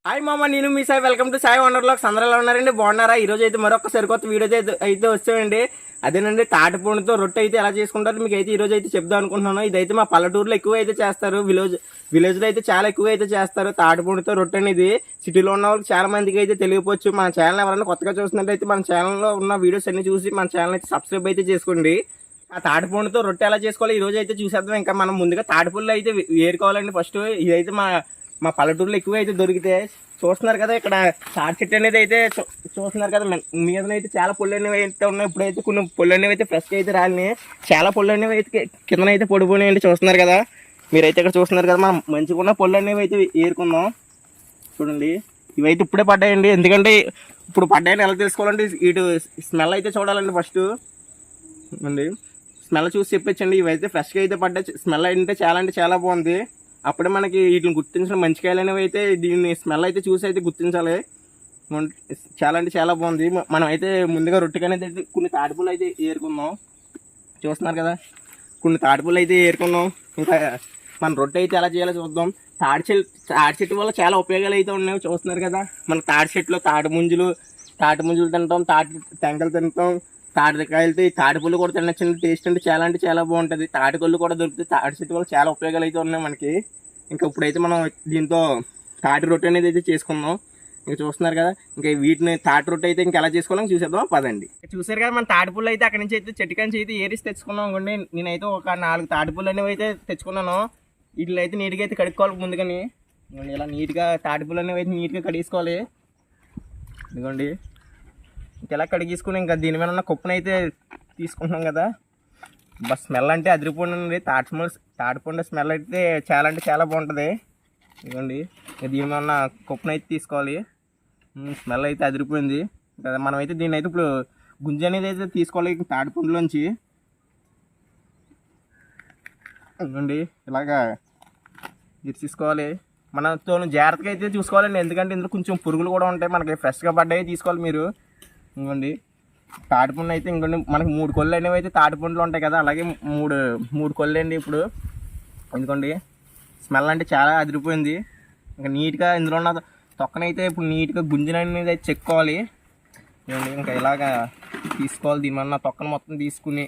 Hi మామ, నేను మీ Sai. Welcome to Sai wonder blogs. అందరూ ఎలా ఉన్నారండి? బాగున్నారా? ఈ రోజు అయితే మరొక సరికొత్త వీడియో అయితే వచ్చామండి. అదేనండి, తాటిపూడితో రొట్టె అయితే ఎలా చేసుకుంటారు మీకు అయితే ఈ రోజు అయితే చెప్దాం అనుకుంటున్నాను. ఇదైతే మా పల్లెటూరులో ఎక్కువ అయితే చేస్తారు. విలేజ్ లో అయితే చాలా ఎక్కువ అయితే చేస్తారు తాటిపూడితో రొట్టె అనేది. సిటీలో ఉన్న వాళ్ళకి చాలా మందికి అయితే తెలియకపోవచ్చు. మన ఛానల్ ఎవరైనా కొత్తగా చూస్తున్నట్టయితే మన ఛానల్లో ఉన్న వీడియోస్ అన్ని చూసి మన ఛానల్ అయితే సబ్స్క్రైబ్ అయితే చేసుకోండి. ఆ తాటిపూడితో రొట్టె ఎలా చేసుకోవాలి ఈ రోజు అయితే చూసేద్దాం. ఇంకా మనం ముందుగా తాటిపూడిలో అయితే ఏరుకోవాలండి. ఫస్ట్ ఇదైతే మా మా పల్లెటూరులో ఎక్కువ అయితే దొరికితే చూస్తున్నారు కదా. ఇక్కడ తాటి చెట్టు అనేది అయితే చూస్తున్నారు కదా. మీదనైతే చాలా పొల్లు అనేవి అయితే ఉన్నాయి. ఇప్పుడైతే కొన్ని పొల్లు అనేవి అయితే ఫ్రెష్గా అయితే రాలినాయి. చాలా పొల్లు అనేవి అయితే కిందనైతే పొడిపోయినాయండి. చూస్తున్నారు కదా, మీరైతే ఇక్కడ చూస్తున్నారు కదా. మనం మంచిగా ఉన్న పొల్లు అనేవి అయితే ఏరుకుందాం. చూడండి, ఇవైతే ఇప్పుడే పడ్డాయండి. ఎందుకంటే ఇప్పుడు పడ్డాయని ఎలా తెలుసుకోవాలంటే ఇటు స్మెల్ అయితే చూడాలండి ఫస్ట్ అండి. స్మెల్ చూసి చెప్పొచ్చండి. ఇవైతే ఫ్రెష్గా అయితే పడ్డాయి. స్మెల్ అంటే చాలా బాగుంది. అప్పుడే మనకి వీటిని గుర్తించడం. మంచికాయలు అనేవి అయితే దీన్ని స్మెల్ అయితే చూసి అయితే గుర్తించాలి. చాలా అంటే చాలా బాగుంది. మనం అయితే ముందుగా రొట్టెకి అనేది కొన్ని తాటిపూలు అయితే ఏరుకుందాం. చూస్తున్నారు కదా, కొన్ని తాటిపూలు అయితే ఏరుకుందాం. ఇంకా మన రొట్టె అయితే ఎలా చేయాలో చూద్దాం. తాటి చెట్టు వల్ల చాలా ఉపయోగాలు అయితే ఉన్నాయి. చూస్తున్నారు కదా, మన తాటి చెట్టులో తాటి ముంజులు తింటాం, తాటి టెంకలు తింటాం, తాటికాయలతో తాటిపూలు కూడా తినచ్చండి. టేస్ట్ అంటే చాలా బాగుంటుంది. తాటికల్లు కూడా దొరుకుతాయి. తాటి చెట్టు వల్ల చాలా ఉపయోగాలు అయితే ఉన్నాయి మనకి. ఇంకా ఇప్పుడైతే మనం దీంతో తాటి రొట్టె అనేది అయితే చేసుకుందాం. ఇంకా చూస్తున్నారు కదా, ఇంకా వీటిని తాటి రొట్టె అయితే ఇంకా ఎలా చేసుకోవాలని చూసేద్దాం పదండి. చూసారు కదా, మన తాటిపూలు అయితే అక్కడి నుంచి అయితే చెట్టుకాంచి అయితే ఏరిసి తెచ్చుకున్నాం అనుకోండి. నేనైతే ఒక 4 తాటిపూలు అనేవి అయితే తెచ్చుకున్నాను. వీటిలో అయితే నీట్గా అయితే కడుక్కోవాలి ముందుగాని. ఇలా నీట్గా తాటిపూలు అనేవి అయితే నీట్గా కడిగేసుకోవాలి. ఇదిగోండి, ఇలా కడిగేసుకుని ఇంకా దీని మీద ఉన్న కుప్పను అయితే తీసుకుంటున్నాం కదా. బస్ స్మెల్ అంటే అదిరిపోండి. తాటిపండు స్మెల్ అయితే చాలా బాగుంటుంది. ఇదిగోండి, దీని మీద ఉన్న కుప్పను అయితే తీసుకోవాలి. స్మెల్ అయితే అదిరిపోయింది కదా. మనం అయితే దీన్ని అయితే ఇప్పుడు గుంజ అనేది అయితే తీసుకోవాలి తాటిపండులోంచి. ఇదిగోండి, ఇలాగా తీసుకోవాలి. మనతో జాగ్రత్తగా అయితే చూసుకోవాలండి. ఎందుకంటే ఇందులో కొంచెం పురుగులు కూడా ఉంటాయి. మనకి ఫ్రెష్గా పడ్డాయి తీసుకోవాలి మీరు. ఇంకోండి, తాటిపండు అయితే ఇంకోండి మనకి 3 కొళ్ళు అనేవి అయితే తాటిపండులు ఉంటాయి కదా. అలాగే మూడు కొళ్ళు అండి. ఇప్పుడు ఎందుకండి స్మెల్ అంటే చాలా అదిరిపోయింది. ఇంకా నీట్గా ఇందులో ఉన్న తొక్కనైతే ఇప్పుడు నీట్గా గుంజిన అనేది అయితే చెక్కోవాలి. ఇంకా ఇలాగా తీసుకోవాలి. దీని వల్ల తొక్కను మొత్తం తీసుకుని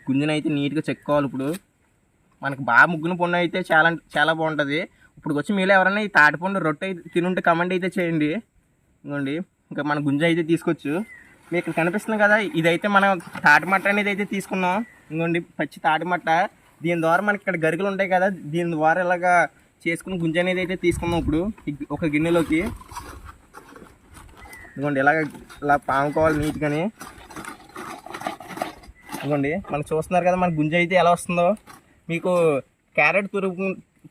గుంజిన అయితే నీట్గా చెక్కోవాలి. ఇప్పుడు మనకి బాగా ముగ్గున పండు అయితే చాలా బాగుంటుంది. ఇప్పుడు వచ్చి మీరు ఎవరైనా ఈ తాటిపండు రొట్టె తినుంటే కమెంట్ అయితే చేయండి. ఇంకోండి, ఇంకా మన గుంజ అయితే తీసుకోవచ్చు. మీకు ఇక్కడ కనిపిస్తుంది కదా, ఇదైతే మనం తాటిమట్ట అనేది అయితే తీసుకున్నాం. ఇంకోండి, పచ్చి తాటిమట్ట. దీని ద్వారా మనకి ఇక్కడ గరికలు ఉంటాయి కదా, దీని ద్వారా ఇలాగా చేసుకుని గుంజ అనేది అయితే తీసుకున్నాం. ఇప్పుడు ఒక గిన్నెలోకి ఇంకోండి ఇలా పాముకోవాలి నీట్గాని. ఇంకోండి, మనం చూస్తున్నారు కదా మన గుంజ అయితే ఎలా వస్తుందో. మీకు క్యారెట్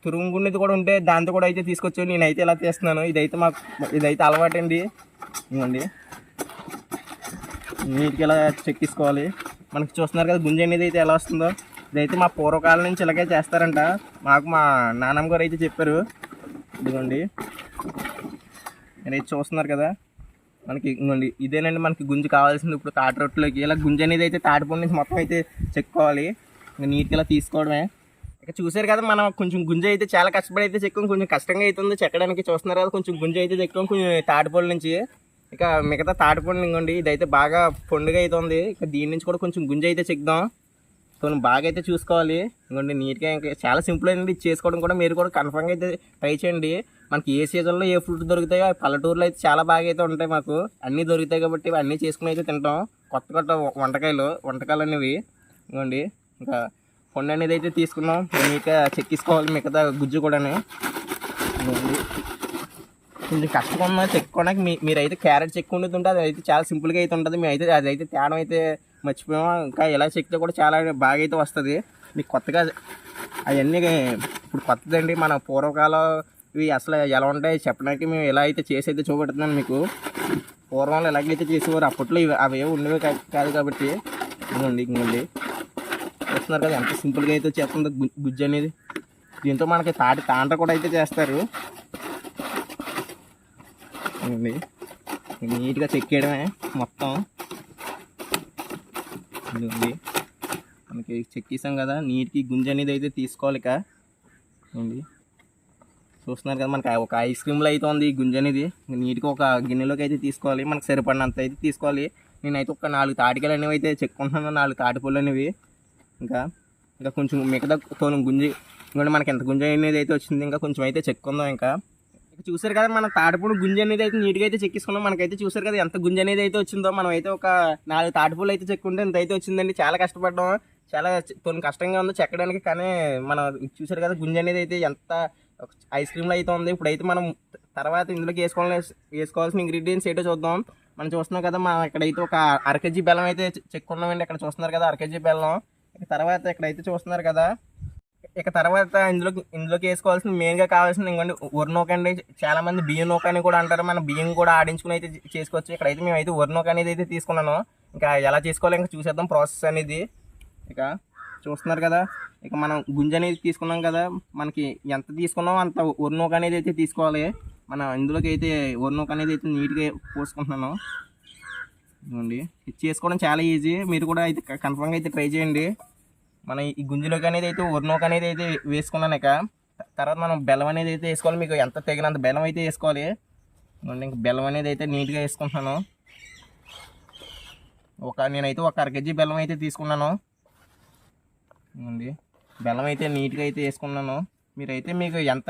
తురుగుండేది కూడా ఉంటే దాంతో కూడా అయితే తీసుకొచ్చు. నేనైతే ఇలా తీస్తున్నాను. ఇదైతే అలవాటండి. ఇవ్వండి, నీట్గా ఇలా చెక్కిసుకోవాలి. మనకి చూస్తున్నారు కదా గుంజ అనేది అయితే ఎలా వస్తుందో. ఇదైతే మా పూర్వకాలం నుంచి ఇలాగే చేస్తారంట. మాకు మా నాన్నమ్మ గారు అయితే చెప్పారు. ఇదిగోండి, మీరైతే చూస్తున్నారు కదా. మనకి ఇంకోండి, ఇదేనండి మనకి గుంజు కావాల్సింది. ఇప్పుడు తాటి రొట్టెలోకి ఇలా గుంజ అనేది అయితే తాటిపండు నుంచి మొత్తం అయితే చెక్కుకోవాలి. ఇంకా నీట్గా ఇలా తీసుకోవడమే. ఇక చూసారు కదా, మనం కొంచెం గుంజ అయితే చాలా కష్టపడి అయితే చెక్కాం. కొంచెం కష్టంగా అవుతుంది చెక్కడానికి. చూస్తున్నారు కదా, కొంచెం గుంజ అయితే చెక్కాం కొంచెం తాటిపండు నుంచి. ఇక మిగతా తాటిపండు ఇంకోండి, ఇదైతే బాగా పండుగ అవుతుంది. ఇక దీని నుంచి కూడా కొంచెం గుంజ అయితే చెక్దాం. కొంచెం బాగా అయితే చూసుకోవాలి. ఇంకోండి, నీట్గా ఇంకా చాలా సింపుల్ అయింది చేసుకోవడం కూడా. మీరు కూడా కన్ఫర్మ్గా అయితే ట్రై చేయండి. మనకి ఏ సీజన్లో ఏ ఫ్రూట్ దొరుకుతాయో పల్లెటూరులో అయితే చాలా బాగా అయితే ఉంటాయి. మాకు అన్నీ దొరుకుతాయి కాబట్టి అన్నీ చేసుకుని అయితే తింటాం. కొత్త వంటకాలు అనేవి. ఇంకోండి, ఇంకా పండు అనేది అయితే తీసుకున్నాం. నీట్గా చెక్కిసుకోవాలి మిగతా గుజ్జు కూడా. కొంచెం కష్టంగా చెక్కుకోవడానికి మీరైతే క్యారెట్ చెక్కుంటుంది ఉంటుంది. అది అయితే చాలా సింపుల్గా అయితే ఉంటుంది. మేమైతే అదైతే తేడం అయితే మర్చిపోయాము. ఇంకా ఎలా చెక్కితే కూడా చాలా బాగా అయితే వస్తుంది. మీకు కొత్తగా అవన్నీ ఇప్పుడు కొత్తదండి. మన పూర్వకాలం ఇవి అసలు ఎలా ఉంటాయి చెప్పడానికి మేము ఎలా అయితే చేసి అయితే చూపెడుతున్నాను మీకు. పూర్వంలో ఎలాగైతే చేసేవారు, అప్పట్లో అవి ఏమి ఉండేవి కాదు కాబట్టి. ఇంకోండి, చూస్తున్నారు కదా ఎంత సింపుల్గా అయితే చేస్తుంది గుజ్జు అనేది. దీంతో మనకి తాండ్ర కూడా అయితే చేస్తారు. నీట్గా చెక్కేయడమే మొత్తం. మనకి చెక్కేసాం కదా, నీట్కి గుంజ అనేది అయితే తీసుకోవాలి. ఇక చూస్తున్నారు కదా, మనకి ఒక ఐస్ క్రీమ్లో అయితే ఉంది ఈ గుంజ అనేది. నీట్గా ఒక గిన్నెలోకి అయితే తీసుకోవాలి, మనకు సరిపడినంత అయితే తీసుకోవాలి. నేనైతే ఒక 4 తాటికాయలు అనేవి అయితే చెక్కుంటున్నాను, 4 తాటిపళ్ళు అనేవి. ఇంకా ఇంకా కొంచెం మిగతా తోలు గుంజి ఇంకోటి మనకి ఎంత గుంజ అనేది అయితే వచ్చింది, ఇంకా కొంచెం అయితే చెక్కుందాం. ఇంకా చూసారు కదా మన తాటిపూడి గుంజ అనేది అయితే నీట్గా అయితే చెక్కిసుకున్నాం. మనకైతే చూసారు కదా ఎంత గుంజ అనేది అయితే వచ్చిందో. మనం అయితే ఒక 4 తాటిపూలు అయితే చెక్కుంటే ఇంత అయితే వచ్చిందండి. చాలా కష్టపడ్డాం, చాలా కొన్ని కష్టంగా ఉంది చెక్కడానికి. కానీ మనం చూసారు కదా గుంజ అనేది అయితే ఎంత ఐస్ క్రీమ్లో అయితే ఉంది. ఇప్పుడైతే మనం తర్వాత ఇందులోకి వేసుకోవాల్సిన ఇంగ్రీడియంట్స్ ఏంటో చూద్దాం. మనం చూస్తున్నాం కదా, మనం ఇక్కడైతే ఒక 1/2 kg బెల్లం అయితే చెక్కున్నామండి. ఇక్కడ చూస్తున్నారు కదా 1/2 kg బెల్లం. తర్వాత ఇక్కడైతే చూస్తున్నారు కదా, ఇక తర్వాత ఇందులోకి వేసుకోవాల్సిన మెయిన్గా కావాల్సిన ఇంకోండి వరి నూక అండి. చాలా మంది బియ్యం నూక అని కూడా అంటారు, మన బియ్యం కూడా ఆడించుకుని అయితే చేసుకోవచ్చు. ఇక్కడైతే మేమైతే వరి నూక అనేది అయితే తీసుకున్నాను. ఇంకా ఎలా చేసుకోవాలో ఇంకా చూసేద్దాం ప్రాసెస్ అనేది. ఇక చూస్తున్నారు కదా, ఇక మనం గుంజ అనేది తీసుకున్నాం కదా, మనకి ఎంత తీసుకున్నామో అంత వరి నూక అనేది అయితే తీసుకోవాలి. మనం ఇందులోకి అయితే వరి నూక అనేది అయితే నీట్గా పోసుకుంటున్నాను. ఇవ్వండి, ఇది చేసుకోవడం చాలా ఈజీ, మీరు కూడా అయితే కన్ఫర్మ్గా అయితే ట్రై చేయండి. మనం ఈ గుంజులోకి అనేది అయితే వరి నూక అనేది అయితే వేసుకున్నాను. ఇక తర్వాత మనం బెల్లం అనేది అయితే వేసుకోవాలి, మీకు ఎంత తగినంత బెల్లం అయితే వేసుకోవాలి. ఇంకా బెల్లం అనేది అయితే నీట్గా వేసుకుంటున్నాను. నేనైతే ఒక 1/2 kg బెల్లం అయితే తీసుకున్నాను. బెల్లం అయితే నీట్గా అయితే వేసుకున్నాను. మీరైతే మీకు ఎంత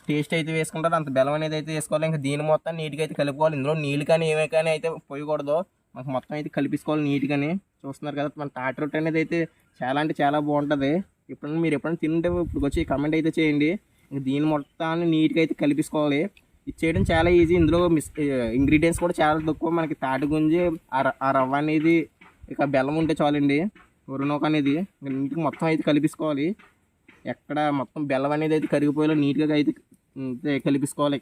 టేస్ట్ అయితే వేసుకుంటారో అంత బెల్లం అనేది అయితే వేసుకోవాలి. ఇంకా దీని మొత్తం నీట్గా అయితే కలుపుకోవాలి. ఇందులో నీళ్ళు కానీ ఏమే కానీ అయితే పోయకూడదు, మాకు మొత్తం అయితే కలిపించుకోవాలి నీట్గాని. చూస్తున్నారు కదా, మన తాటి రొట్టె అనేది అయితే చాలా అంటే చాలా బాగుంటుంది. మీరు ఎప్పుడైనా తింటే ఇప్పుడు వచ్చి కామెంట్ అయితే చేయండి. ఇంకా దీని మొత్తాన్ని నీట్గా అయితే కలిపించుకోవాలి. ఇది చేయడం చాలా ఈజీ. ఇందులో ఇంగ్రీడియంట్స్ కూడా చాలా తక్కువ. మనకి తాటి గుంజి ఆ రవ్వ అనేది ఇక బెల్లం ఉంటే చాలండి. వరి నూక అనేది నీట్గా మొత్తం అయితే కలిపించుకోవాలి. ఎక్కడ మొత్తం బెల్లం అనేది అయితే కరిగిపోయేలా నీట్గా అయితే కలిపించుకోవాలి.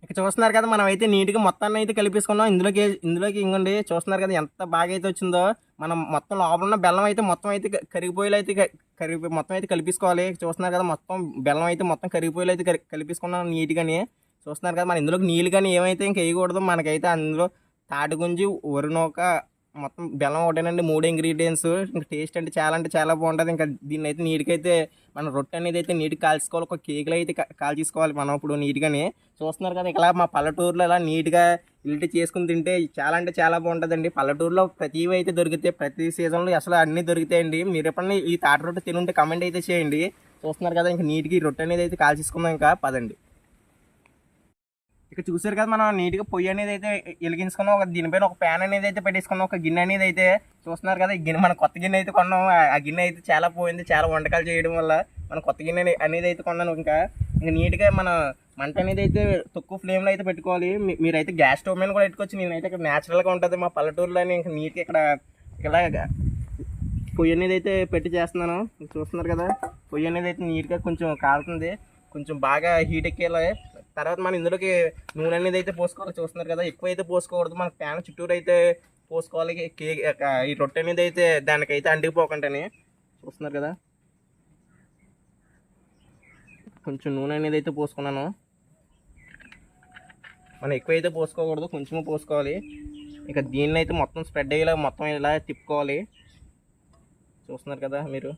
ఇక చూస్తున్నారు కదా, మనం అయితే నీట్గా మొత్తాన్ని అయితే కలిపేసుకున్నాం. ఇందులోకి ఇంకోండి చూస్తున్నారు కదా ఎంత బాగా అయితే వచ్చిందో. మనం మొత్తం లోపల ఉన్న బెల్లం అయితే మొత్తం అయితే కరిగిపోయేలా అయితే మొత్తం అయితే కలిపేసుకోవాలి. చూస్తున్నారు కదా, మొత్తం బెల్లం అయితే మొత్తం కరిగిపోయేలా అయితే కలిపేసుకున్నాం నీట్గాని. చూస్తున్నారు కదా, మన ఇందులోకి నీళ్ళు కానీ ఏమైతే ఇంకా వేయకూడదు. మనకైతే అందులో తాటి గుంజి వరి నూక మొత్తం బెల్లం ఒకటేనండి, 3 ఇంగ్రీడియంట్స్. ఇంకా టేస్ట్ అంటే చాలా బాగుంటుంది. ఇంకా దీన్ని అయితే నీట్గా అయితే మన రొట్టె అనేది అయితే నీట్గా కాల్చుకోవాలి. ఒక కేకులో అయితే కాల్చేసుకోవాలి మనం ఇప్పుడు నీట్గానే. చూస్తున్నారు కదా, ఇలా మా పల్లెటూరులో ఇలా నీట్గా ఇల్లు చేసుకుని తింటే చాలా అంటే చాలా బాగుంటుందండి. పల్లెటూరులో ప్రతివి అయితే దొరుకుతాయి, ప్రతి సీజన్లో అసలు అన్నీ దొరుకుతాయండి. మీరు ఎప్పుడన్నా ఈ తాటి రొట్టె తినుంటే కమెంట్ అయితే చేయండి. చూస్తున్నారు కదా, ఇంకా నీట్గా ఈ రొట్టె అనేది అయితే కాల్చేసుకుందాం. ఇంకా పదండి. ఇక చూసారు కదా, మనం నీట్గా పొయ్యి అనేది అయితే వెలిగించుకున్నాం. దీనిపైన ఒక ప్యాన్ అనేది అయితే పెట్టేసుకున్నాం, ఒక గిన్నె అనేది అయితే. చూస్తున్నారు కదా, ఈ గిన్నె మన కొత్త గిన్నె అయితే కొన్నాం. ఆ గిన్నె అయితే చాలా పోయింది, చాలా వంటకాలు చేయడం వల్ల మన కొత్త గిన్నె అనేది అయితే కొన్నాను. ఇంకా నీట్గా మన మంట అనేది అయితే తక్కువ ఫ్లేమ్లో అయితే పెట్టుకోవాలి. మీరైతే గ్యాస్ స్టవ్ మీద కూడా పెట్టుకోవచ్చు. నేనైతే ఇక్కడ న్యాచురల్గా ఉంటుంది మా పల్లెటూరులోని. ఇంకా నీట్గా ఇక్కడ పొయ్యి అనేది అయితే పెట్టి చేస్తున్నాను. చూస్తున్నారు కదా, పొయ్యి అనేది అయితే నీట్గా కొంచెం కాలుతుంది, కొంచెం బాగా హీట్ ఎక్కేలా. తర్వాత మనం ఇందులోకి నూనె అనేది అయితే పోసుకోవాలి. చూస్తున్నారు కదా, ఎక్కువ అయితే పోసుకోకూడదు. మనకు ప్యాన్ చుట్టూరు అయితే పోసుకోవాలి. ఈ రొట్టె అనేది అయితే దానికైతే అంటిపోకంటని. చూస్తున్నారు కదా, కొంచెం నూనె అనేది అయితే పోసుకున్నాను. మనం ఎక్కువ అయితే పోసుకోకూడదు, కొంచెం పోసుకోవాలి. ఇక దీన్ని అయితే మొత్తం స్ప్రెడ్ అయ్యేలా మొత్తం ఇలా తిప్పుకోవాలి. చూస్తున్నారు కదా, మీరు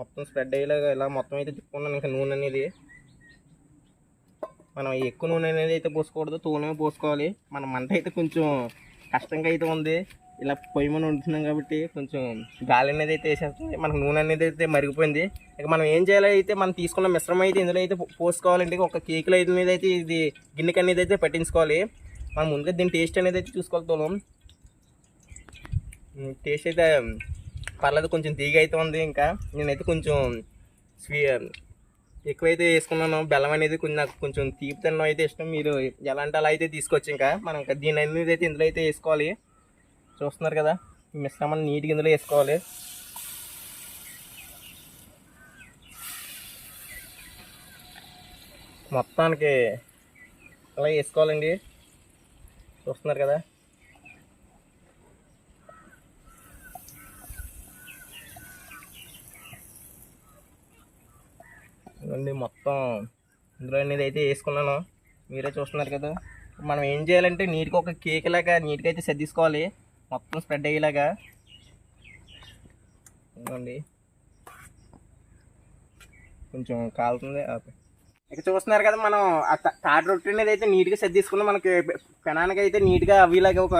మొత్తం స్ప్రెడ్ అయ్యేలాగా ఇలా మొత్తం అయితే తిప్పుకున్నాను. ఇంకా నూనె అనేది మనం ఎక్కువ నూనె అనేది అయితే పోసుకోకూడదు, తూనె పోసుకోవాలి. మన మంట అయితే కొంచెం కష్టంగా అయితే ఉంది, ఇలా పొయ్యి మీద ఉంటున్నాం కాబట్టి కొంచెం గాలి అనేది అయితే వేసేస్తుంది. మనకు నూనె అనేది అయితే మరిగిపోయింది. ఇక మనం ఏం చేయాలి అయితే, మనం తీసుకున్న మిశ్రమం అయితే ఇందులో అయితే పోసుకోవాలండి. ఒక కేకులో అయితే ఇది గిన్నెకి అనేది అయితే పెట్టించుకోవాలి. మనం ముందుగా దీని టేస్ట్ అనేది అయితే చూసుకోగలుగుతాం. టేస్ట్ అయితే పర్లేదు, కొంచెం తీగ అయితే ఉంది. ఇంకా నేనైతే కొంచెం ఎక్కువైతే వేసుకున్నాను. బెల్లం అనేది నాకు కొంచెం తీపి తినడం అయితే ఇష్టం. మీరు ఎలా అంటే అలా అయితే తీసుకోవచ్చు. ఇంకా మనం దీని అనేది అయితే ఇందులో అయితే వేసుకోవాలి. చూస్తున్నారు కదా, ఈ మిశ్రమాన్ని నీట్గా ఇందులో వేసుకోవాలి. మొత్తానికి అలా వేసుకోవాలండి. చూస్తున్నారు కదా, మొత్తం ఇందులో అనేది అయితే వేసుకున్నాను. మీరే చూస్తున్నారు కదా. మనం ఏం చేయాలంటే నీట్గా ఒక కేక్ లాగా నీట్గా అయితే సర్దిసుకోవాలి, మొత్తం స్ప్రెడ్ అయ్యేలాగా. ఇవ్వండి, కొంచెం కాలుతుంది. ఇక చూస్తున్నారు కదా, మనం ఆ తాటి రొట్టె అనేది అయితే నీట్గా సెట్ తీసుకున్నాం. మనకి పెనానికి అయితే నీట్గా అవిలాగా ఒక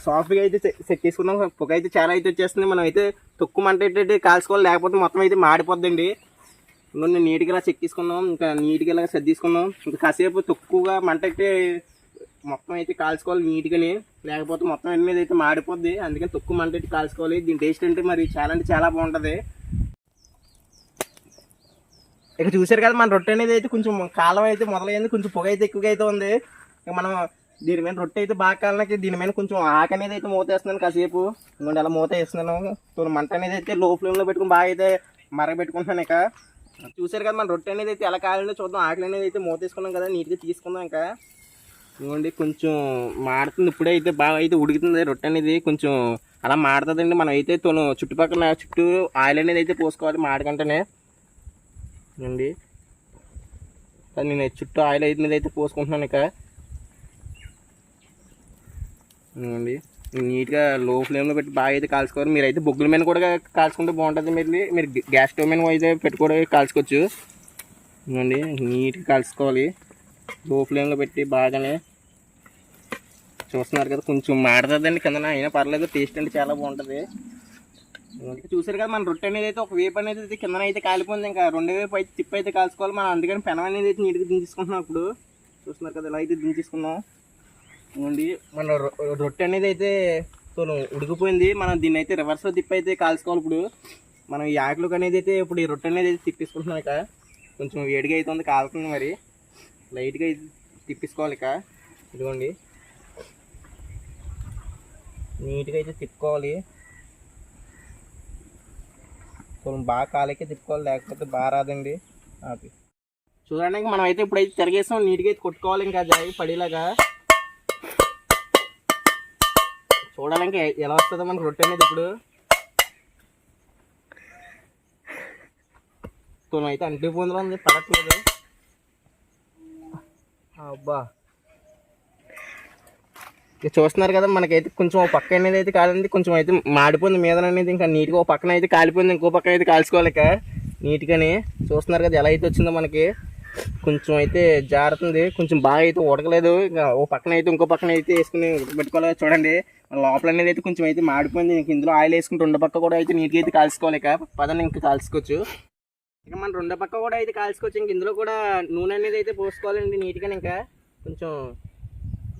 సాఫ్ట్గా అయితే సెట్ చేసుకున్నాం. పొగ అయితే చాలా అయితే వచ్చేస్తుంది. మనం అయితే తక్కువ మంట అయితే కాల్చుకోవాలి, లేకపోతే మొత్తం అయితే మాడిపోద్దండి. నేను నీట్గా ఇలా చెక్ తీసుకున్నాం, ఇంకా నీట్గా ఇలా సెట్ తీసుకున్నాం. ఇంకా కాసేపు తక్కువగా మంట అయితే మొత్తం అయితే కాల్చుకోవాలి నీట్గాని, లేకపోతే మొత్తం అనేది అయితే మాడిపోద్ది. అందుకని తక్కువ మంట అయితే కాల్చుకోవాలి. దీని టేస్ట్ అంటే మరి చాలా అంటే చాలా బాగుంటుంది. ఇక చూసారు కదా, మన రొట్టె అనేది అయితే కొంచెం కాలం అయితే మొదలైంది, కొంచెం పొగ అయితే ఎక్కువగా అయితే ఉంది. ఇక మనం దీని మీద రొట్టె అయితే బాగా కాలకి దీని మీద కొంచెం ఆకు అనేది అయితే మూత వేస్తున్నాను. కాసేపు ఇంకోటి అలా మూత వేస్తున్నాను. మంట అనేది అయితే లో ఫ్లేమ్లో పెట్టుకుని బాగా అయితే మరగబెట్టుకుంటున్నాను. ఇక చూసారు కదా, మన రొట్టె అనేది అయితే ఎలా కావాలంటే చూద్దాం. ఆకులు అనేది అయితే మూత వేసుకున్నాం కదా, నీట్గా తీసుకుందాం. ఇంకా ఇవ్వండి, కొంచెం మాడుతుంది. ఇప్పుడే అయితే బాగా అయితే ఉడుకుతుంది రొట్టె అనేది, కొంచెం అలా మాడుతుందండి. మనం అయితే చుట్టుపక్కల చుట్టూ ఆయిల్ అనేది అయితే పోసుకోవాలి మాడకంటేనే అండి. నేను చుట్టూ ఆయిల్ అయితే పోసుకుంటున్నాను. ఇక అండి నీట్గా లో ఫ్లేమ్లో పెట్టి బాగా అయితే కాల్చుకోవాలి. మీరు అయితే బొగ్గుల మీద కూడా కాల్చుకుంటే బాగుంటుంది. మీరు గ్యాస్ స్టవ్ మీద అయితే పెట్టుకోవడం కాల్చుకోవచ్చు. అండి నీట్గా కాల్చుకోవాలి లో ఫ్లేమ్లో పెట్టి బాగానే. చూస్తున్నారు కదా, కొంచెం మాడుతుందండి కింద, అయినా పర్లేదు, టేస్ట్ అంటే చాలా బాగుంటుంది. చూసారు కదా, మన రొట్టె అనేది అయితే ఒక వేపు అనేది అయితే కింద అయితే కాలిపోయింది. ఇంకా రెండో వేపు అయితే తిప్పి అయితే కాల్చుకోవాలి మనం. అందుకని పెనం అనేది అయితే నీట్గా దించేసుకుంటున్నాం. ఇప్పుడు చూస్తున్నారు కదా, ఇలా అయితే దించేసుకున్నాం. ఇవ్వండి, మన రొట్టె అనేది అయితే ఉడికిపోయింది. మనం దీన్ని అయితే రివర్స్లో తిప్పి అయితే కాల్చుకోవాలి. ఇప్పుడు మనం ఈ ఆకులకు అనేది అయితే ఇప్పుడు ఈ రొట్టె అనేది అయితే తిప్పేసుకుంటున్నాం. ఇక కొంచెం వేడిగా అయితే ఉంది, కాలుతుంది. మరి లైట్గా అయితే తిప్పేసుకోవాలి. ఇక ఇదిగోండి, నీట్గా అయితే తిప్పుకోవాలి. కొంచెం బాగా కాలకే తిప్పుకోవాలి, లేకపోతే బాగా రాదండి. చూడండి, మనం అయితే ఇప్పుడైతే తిరగేసాం. నీట్గా అయితే కొట్టుకోవాలి, ఇంకా జాయి పడేలాగా. చూడాలి ఇంకా ఎలా వస్తుందో మనకు రొట్టె అనేది. ఇప్పుడు అయితే అంటిపోందులో ఉంది, పడట్లేదు. అబ్బా, ఇక చూస్తున్నారు కదా, మనకైతే కొంచెం ఒక పక్క అనేది అయితే కాలింది, కొంచెం అయితే మాడిపోయింది మీద అనేది. ఇంకా నీట్గా ఒక పక్కన అయితే కాలిపోయింది, ఇంకో పక్కన అయితే కాల్చుకోవాలి. ఇక నీట్గాని చూస్తున్నారు కదా ఎలా అయితే వచ్చిందో మనకి. కొంచెం అయితే జారుతుంది, కొంచెం బాగా అయితే ఉడకలేదు. ఇంకా ఓ పక్కన అయితే ఇంకో పక్కన అయితే వేసుకుని పెట్టుకోవాలి. చూడండి, లోపల అనేది అయితే కొంచెం అయితే మాడిపోయింది. ఇంక ఇందులో ఆయిల్ వేసుకుని రెండో పక్క కూడా అయితే నీట్గా అయితే కాల్చుకోవాలి. ఇక పదండి ఇంకా కాల్చుకోవచ్చు. ఇక మనం రెండో పక్క కూడా అయితే కాల్చుకోవచ్చు. ఇంక ఇందులో కూడా నూనె అనేది అయితే పోసుకోవాలండి నీట్గా. ఇంకా కొంచెం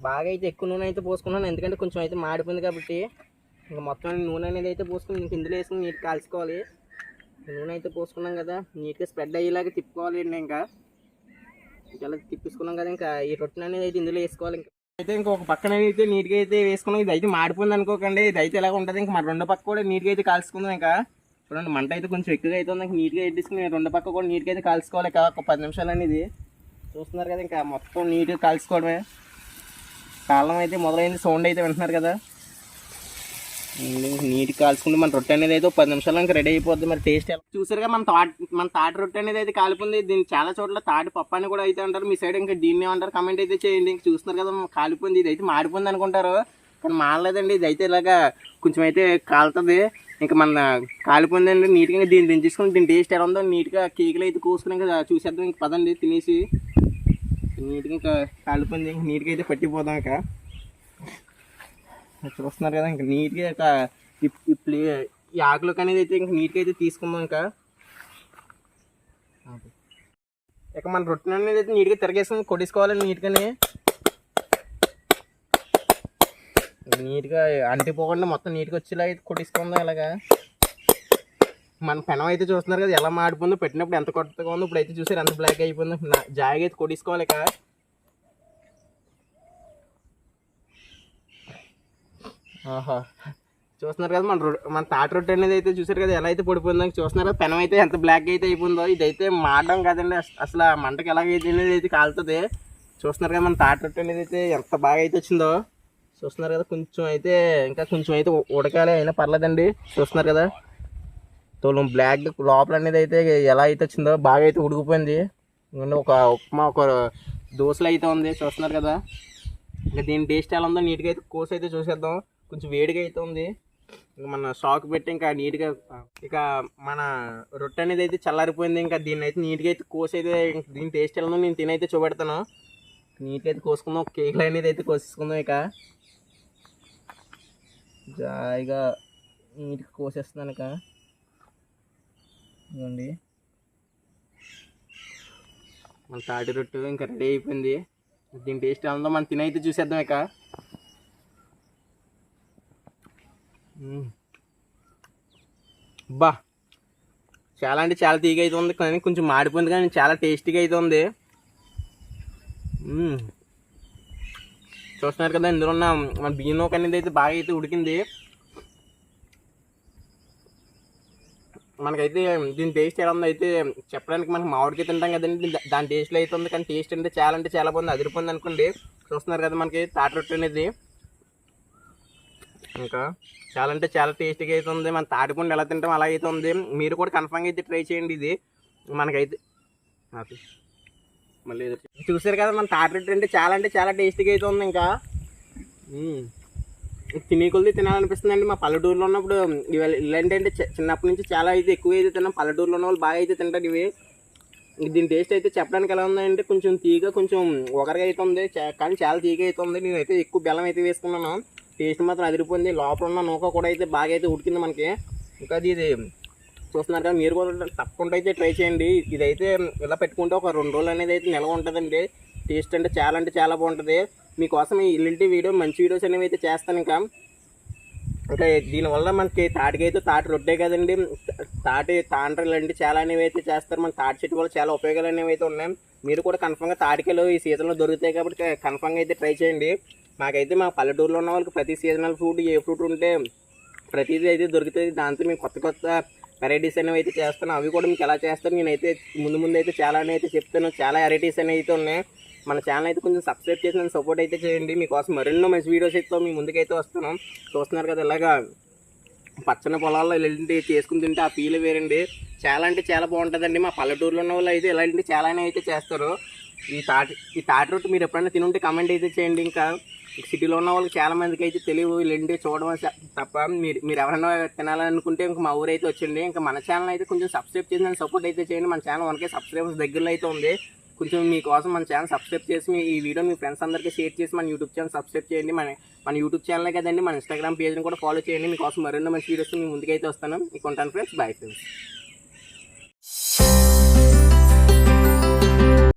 బాగా అయితే ఎక్కువ నూనె అయితే పోసుకున్నాను, ఎందుకంటే కొంచెం అయితే మాడిపోయింది కాబట్టి. ఇంకా మొత్తం నూనె అనేది అయితే పోసుకుని ఇంక ఇందులో వేసుకుని నీట్గా కాల్చుకోవాలి. నూనె అయితే పోసుకున్నాం కదా, నీట్గా స్ప్రెడ్ అయ్యేలాగా తిప్పుకోవాలి. ఇంకా ఇలా తిప్పేసుకున్నాం కదా, ఇంకా ఈ రొట్టె అనేది అయితే ఇందులో వేసుకోవాలి. ఇంకా అయితే ఇంకొక పక్కన అయితే నీట్గా అయితే వేసుకున్నాం. ఇది అయితే మాడిపోయింది అనుకోకండి, ఇది అయితే ఎలాగ ఉంటుంది. ఇంకా మన రెండో పక్క కూడా నీట్గా అయితే కాల్చుకుందాం. ఇంకా చూడండి, మంట అయితే కొంచెం ఎక్కువగా అయితే ఉంది. నీట్గా పెట్టేసుకుని రెండో పక్క కూడా నీట్గా అయితే కాల్చుకోవాలి. ఇక ఒక 10 నిమిషాలు అనేది చూస్తున్నారు కదా, ఇంకా మొత్తం నీట్గా కాల్చుకోవడమే. కాలం అయితే మొదలైంది, సౌండ్ అయితే వింటున్నారు కదా. నీట్గా కాల్చుకుంటే మన రొట్టె అనేది అయితే 10 నిమిషాలు ఇంకా రెడీ అయిపోద్ది. మరి టేస్ట్ ఎలా చూసారుగా, మన తాటి రొట్టె అనేది అయితే కాలిపోయింది. దీన్ని చాలా చోట్ల తాటి పప్పు అని కూడా అయితే అంటారు. మీ సైడ్ ఇంకా దీన్ని ఏమంటారు కామెంట్ అయితే చేయండి. ఇంక చూస్తున్నారు కదా, కాలిపోయింది. ఇది అయితే మాడిపోయింది అనుకుంటారు, కానీ మాడలేదండి. ఇది అయితే ఇలాగా కొంచెం అయితే కాలుతుంది. ఇంకా మన కాలిపోయిందండి. నీట్గా దీన్ని దించేసుకుని దీని టేస్ట్ ఎలా ఉందో నీట్గా కేకులు అయితే కోసుకుని ఇంకా చూసేద్దాం. ఇంక పదండి తినేసి. నీట్గా ఇంకా కాలిపోయింది, ఇంక నీట్గా అయితే పట్టిపోదాం. ఇక చూస్తున్నారు కదా, ఇంకా నీట్గా ఈ ఆకులకు అనేది అయితే ఇంకా నీట్గా అయితే తీసుకుందాం. ఇక మన రొట్టె అనేది అయితే నీట్గా తిరగేసుకుని కొట్టేసుకోవాలి. నీట్గానే నీట్గా అంటిపోకుండా మొత్తం నీట్గా వచ్చేలా అయితే కొట్టేసుకుందాం. ఇలాగా మన పెనం అయితే చూస్తున్నారు కదా ఎలా మాడిపోయిందో, పెట్టినప్పుడు ఎంత కొత్తగా ఉందో, ఇప్పుడు అయితే చూసారు ఎంత బ్లాక్ అయిపోయిందో. జాయిగా అయితే కొట్టేసుకోవాలి. ఇక ఆహా, చూస్తున్నారు కదా, మన తాటి రొట్టె అనేది అయితే చూసారు కదా ఎలా అయితే పడిపోయిందో. చూస్తున్నారు కదా, పెనం అయితే ఎంత బ్లాక్ అయితే అయిపోయిందో. ఇదైతే మాడడం కాదండి, అసలు ఆ మంటకి ఎలాగైతే అనేది అయితే కాలుతుంది. చూస్తున్నారు కదా, మన తాటి రొట్టె అనేది అయితే ఎంత బాగా అయితే వచ్చిందో. చూస్తున్నారు కదా, కొంచెం అయితే ఇంకా కొంచెం అయితే ఉడకాలి, అయినా పర్లేదండి. చూస్తున్నారు కదా, తోలు బ్లాక్ లోపల అనేది అయితే ఎలా అయితే వచ్చిందో, బాగా అయితే ఉడికిపోయింది. ఒక ఉప్మా ఒక దోశలు అయితే ఉంది. చూస్తున్నారు కదా, ఇంకా దీని టేస్ట్ ఎలా ఉందో నీట్గా అయితే కోసి అయితే చూసేద్దాం. కొంచెం వేడిగా అయితే ఉంది. ఇంకా మన స్టాక్ పెట్టి ఇంకా నీట్గా ఇక మన రొట్టె అనేది అయితే చల్లారిపోయింది. ఇంకా దీన్ని అయితే నీట్గా అయితే కోసి అయితే దీని టేస్ట్ ఎలా ఉందో నేను తినైతే చూపెడతాను. నీట్గా అయితే కోసుకుందాం. ఒక కేకులు అనేది అయితే కోసేసుకుందాం. ఇక జాయిగా నీట్గా కోసేస్తున్నాను. ఇక ఇవ్వండి మన తాటి రొట్టె ఇంకా రెడీ అయిపోయింది. దీని టేస్ట్ ఎలా ఉందో మనం తినైతే చూసేద్దాం. ఇక బా చాలా అంటే చాలా తీగ అయితే ఉంది, కానీ కొంచెం మాడిపోయింది, కానీ చాలా టేస్టీగా అయితే ఉంది. చూస్తున్నారు కదా, ఇందులో ఉన్న మన బియ్యం నూక అనేది అయితే బాగా అయితే ఉడికింది. మనకైతే దీని టేస్ట్ ఎలా ఉందో అయితే చెప్పడానికి మనకి మామిడికాయ తింటాం కదండి, దాని టేస్ట్లో అయితే ఉంది. కానీ టేస్ట్ అంటే చాలా బాగుంది, అదిరిపోయింది అనుకోండి. చూస్తున్నారు కదా మనకి తాటి రొట్టె అనేది ఇంకా చాలా అంటే చాలా టేస్టీగా అయితే ఉంది. మన తాటిపండు ఎలా తింటాం అలా అయితే ఉంది. మీరు కూడా కన్ఫామ్గా అయితే ట్రై చేయండి. ఇది మనకైతే మళ్ళీ చూసారు కదా, మన తాటి రొట్టె అంటే చాలా టేస్టీగా అయితే ఉంది. ఇంకా తినే కొద్ది తినాలనిపిస్తుందండి. మా పల్లెటూరులో ఉన్నప్పుడు ఇలాంటి అంటే చిన్నప్పటి నుంచి చాలా అయితే ఎక్కువ అయితే తిన్నాం. పల్లెటూరులో ఉన్న వాళ్ళు బాగా అయితే తింటారు ఇవి. దీని టేస్ట్ అయితే చెప్పడానికి ఎలా ఉందంటే కొంచెం తీగ కొంచెం ఒకరిగా అయితే ఉంది, కానీ చాలా తీగ అయితే ఉంది. నేనైతే ఎక్కువ బెల్లం అయితే వేసుకున్నాను. టేస్ట్ మాత్రం అదిరిపోయింది. లోపల ఉన్న నూక కూడా అయితే బాగా అయితే ఉడికింది మనకి. ఇంకా ఇది చూస్తున్నారు కదా, మీరు కూడా తప్పకుండా అయితే ట్రై చేయండి. ఇదైతే ఇలా పెట్టుకుంటే ఒక 2 రోజులు అనేది అయితే నిల్వ ఉంటుందండి. టేస్ట్ అంటే చాలా బాగుంటుంది. మీకోసం ఈ ఇలాంటి మంచి వీడియోస్ అనేవి అయితే చేస్తాను. ఇంకా దీనివల్ల మనకి తాటికైతే తాటి రొట్టె కదండి, తాండ్రలు ఇలాంటి చాలా అనేవి అయితే చేస్తారు. మన తాటి చెట్టు వల్ల చాలా ఉపయోగాలు అనేవి అయితే ఉన్నాయి. మీరు కూడా కన్ఫామ్గా తాటికాయలు ఈ సీజన్లో దొరుకుతాయి కాబట్టి కన్ఫామ్గా అయితే ట్రై చేయండి. మాకైతే మా పల్లెటూరులో ఉన్న వాళ్ళకి ప్రతి సీజనల్ ఫ్రూట్ ఏ ఫ్రూట్ ఉంటే ప్రతిదీ అయితే దొరుకుతుంది. దాంతో మేము కొత్త వెరైటీస్ అనేవి అయితే చేస్తాను. అవి కూడా మీకు ఎలా చేస్తాను నేనైతే ముందు అయితే చాలా అయితే చెప్తాను. చాలా వెరైటీస్ అనేవి అయితే ఉన్నాయి. మన ఛానల్ అయితే కొంచెం సబ్స్క్రైబ్ చేసి నన్ను సపోర్ట్ అయితే చేయండి. మీకోసం మరెన్నో మంచి వీడియోస్ అయితే మీ ముందుకైతే వస్తాను. చూస్తున్నారు కదా, ఇలాగా పచ్చని పొలాల్లో ఇలాంటివి చేసుకుని తింటే ఆ ఫీల్ వేరండి. చాలా అంటే చాలా బాగుంటుందండి. మా పల్లెటూరులో ఉన్న వాళ్ళు అయితే ఇలాంటివి చాలా అయితే చేస్తారు. ఈ తాటి రొట్టె మీరు ఎప్పుడైనా తినుంటే కమెంట్ అయితే చేయండి. ఇంకా సిటీలో ఉన్న వాళ్ళకి చాలా మందికి అయితే తెలియవు ఇలాంటివి చూడడం తప్ప. మీరు ఎవరైనా తినాలనుకుంటే ఇంకా మా ఊరు అయితే వచ్చింది. ఇంకా మన ఛానల్ అయితే కొంచెం సబ్స్క్రైబ్ చేసి నన్ను సపోర్ట్ అయితే చేయండి. మన ఛానల్ 1K సబ్స్క్రైబర్స్ దగ్గరలో అయితే ఉంది. కొంచెం మీకోసం మన ఛానల్ సబ్స్క్రైబ్ చేసి ఈ వీడియో మీ ఫ్రెండ్స్ అందరికీ షేర్ చేసి మన యూట్యూబ్ ఛానల్ సబ్స్క్రైబ్ చేయండి. మన యూట్యూబ్ ఛానలే కదండి, మన ఇన్స్టాగ్రామ్ పేజ్ని కూడా ఫాలో చేయండి. మీకోసం మరెన్నో మంచి వీడియోస్ మీ ముందుకైతే వస్తాను. మీకు ఉంటాను ఫ్రెండ్స్. Bye friends.